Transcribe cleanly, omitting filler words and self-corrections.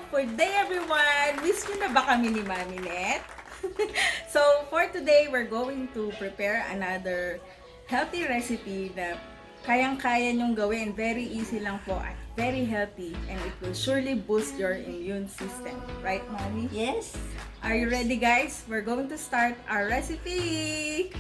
food day everyone! Miss nyo na ba kami ni Mami Net? So for today, we're going to prepare another healthy recipe na kayang-kaya nyong gawin. Very easy lang po at very healthy, and it will surely boost your immune system. Right, Mami? Yes. Are you ready, guys? We're going to start our recipe!